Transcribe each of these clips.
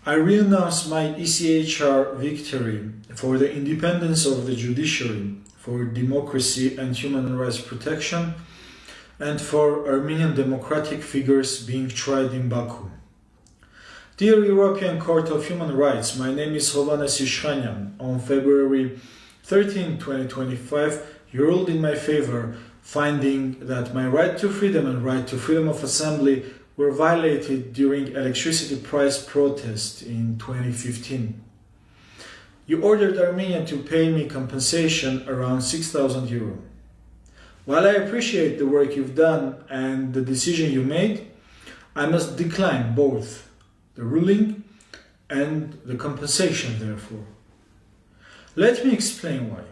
I renounce my ECHR victory for the independence of the judiciary, for democracy and human rights protection, and for Armenian democratic figures being tried in Baku. Dear European Court of Human Rights, my name is Hovhanness Iշխանյան. On February 13, 2025, you ruled in my favor, finding that my right to freedom and right to freedom of assembly were violated during electricity price protest in 2015. You ordered Armenia to pay me compensation around 6,000 euro. While I appreciate the work you've done and the decision you made, I must decline both the ruling and the compensation, therefore. Let me explain why.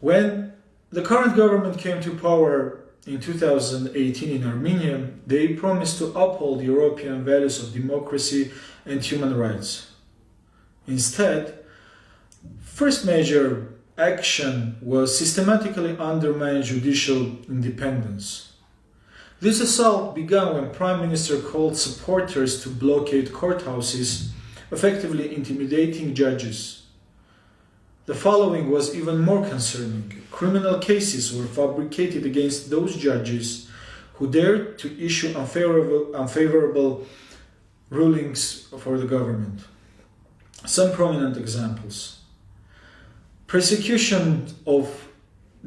When the current government came to power in 2018 in Armenia, they promised to uphold European values of democracy and human rights. Instead, first major action was systematically undermine judicial independence. This assault began when Prime Minister called supporters to blockade courthouses, effectively intimidating judges. The following was even more concerning. Criminal cases were fabricated against those judges who dared to issue unfavorable rulings for the government. Some prominent examples. Persecution of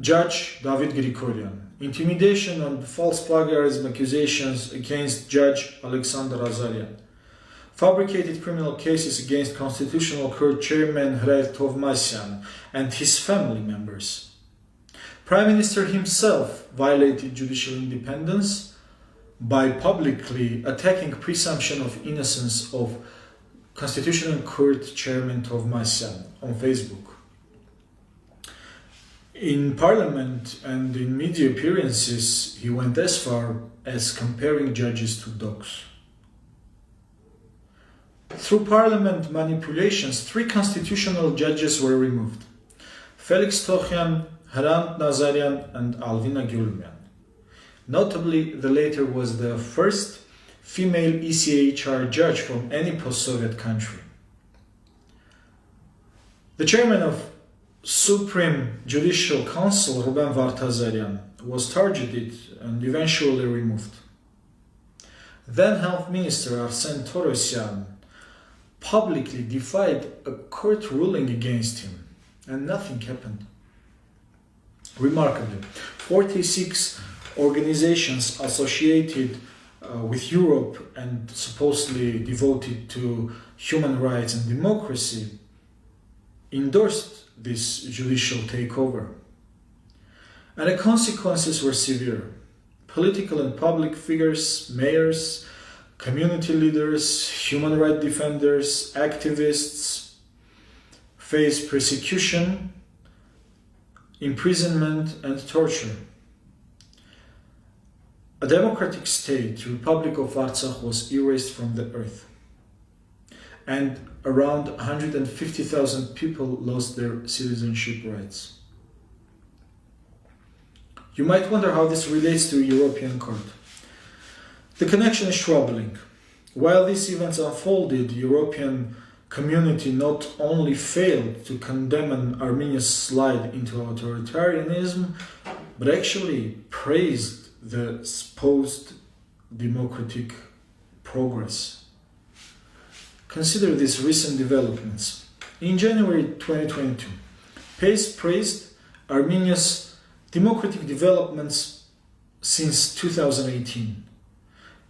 Judge David Grigoryan. Intimidation and false plagiarism accusations against Judge Alexander Azaryan. Fabricated criminal cases against Constitutional Court Chairman Hrel Tovmasyan and his family members. Prime Minister himself violated judicial independence by publicly attacking presumption of innocence of Constitutional Court Chairman Tovmasyan on Facebook. In Parliament and in media appearances, he went as far as comparing judges to dogs. Through Parliament manipulations, 3 constitutional judges were removed: Felix Tokhyan, Hrant Nazaryan, and Alvina Gyulmyan. Notably, the latter was the first female ECHR judge from any post-Soviet country. The chairman of Supreme Judicial Council, Ruben Vartazaryan, was targeted and eventually removed. Then Health Minister Arsen Torosyan publicly defied a court ruling against him, and nothing happened. Remarkably, 46 organizations associated with Europe and supposedly devoted to human rights and democracy endorsed this judicial takeover. And the consequences were severe. Political and public figures, mayors, community leaders, human rights defenders, activists face persecution, imprisonment, and torture. A democratic state, Republic of Artsakh, was erased from the earth, and around 150,000 people lost their citizenship rights. You might wonder how this relates to a European court. The connection is troubling. While these events unfolded, the European community not only failed to condemn Armenia's slide into authoritarianism, but actually praised the supposed democratic progress. Consider these recent developments. In January 2022, PACE praised Armenia's democratic developments since 2018.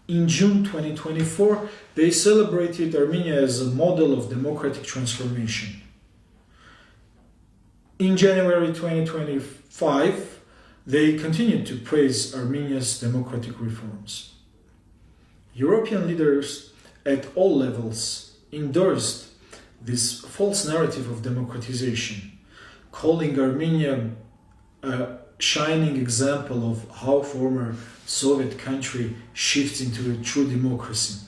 In June 2024, they celebrated Armenia as a model of democratic transformation. In January 2025, they continued to praise Armenia's democratic reforms. European leaders at all levels endorsed this false narrative of democratization, calling Armenia a shining example of how former Soviet country shifts into a true democracy.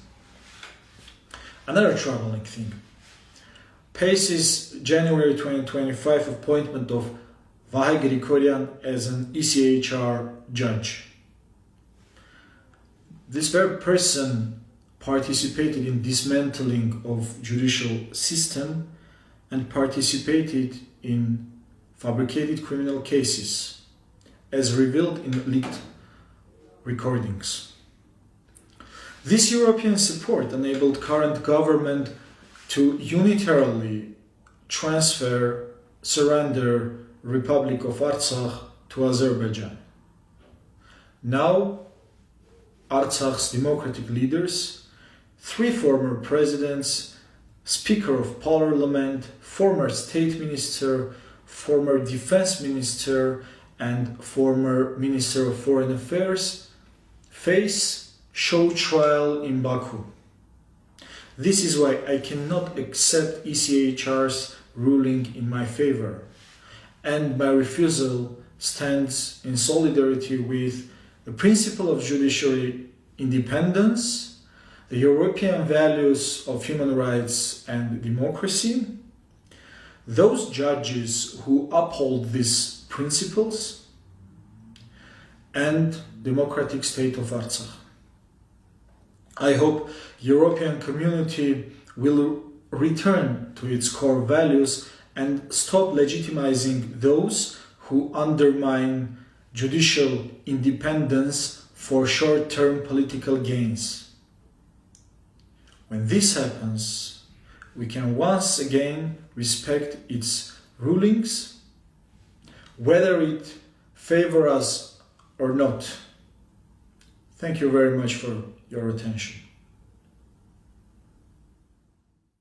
Another troubling thing. PACE's January 2025 appointment of Vahe Grigoryan as an ECHR judge. This very person participated in dismantling of judicial system and participated in fabricated criminal cases, as revealed in leaked recordings. This European support enabled current government to unilaterally surrender Republic of Artsakh to Azerbaijan. Now, Artsakh's democratic leaders, 3 former presidents, Speaker of Parliament, former State Minister, former Defense Minister, and former Minister of Foreign Affairs face show trial in Baku. This is why I cannot accept ECHR's ruling in my favor, and my refusal stands in solidarity with the principle of judiciary independence, the European values of human rights and democracy, those judges who uphold these principles, and democratic state of Artsakh. I hope European community will return to its core values and stop legitimizing those who undermine judicial independence for short-term political gains. When this happens, we can once again respect its rulings, whether it favors us or not. Thank you very much for your attention.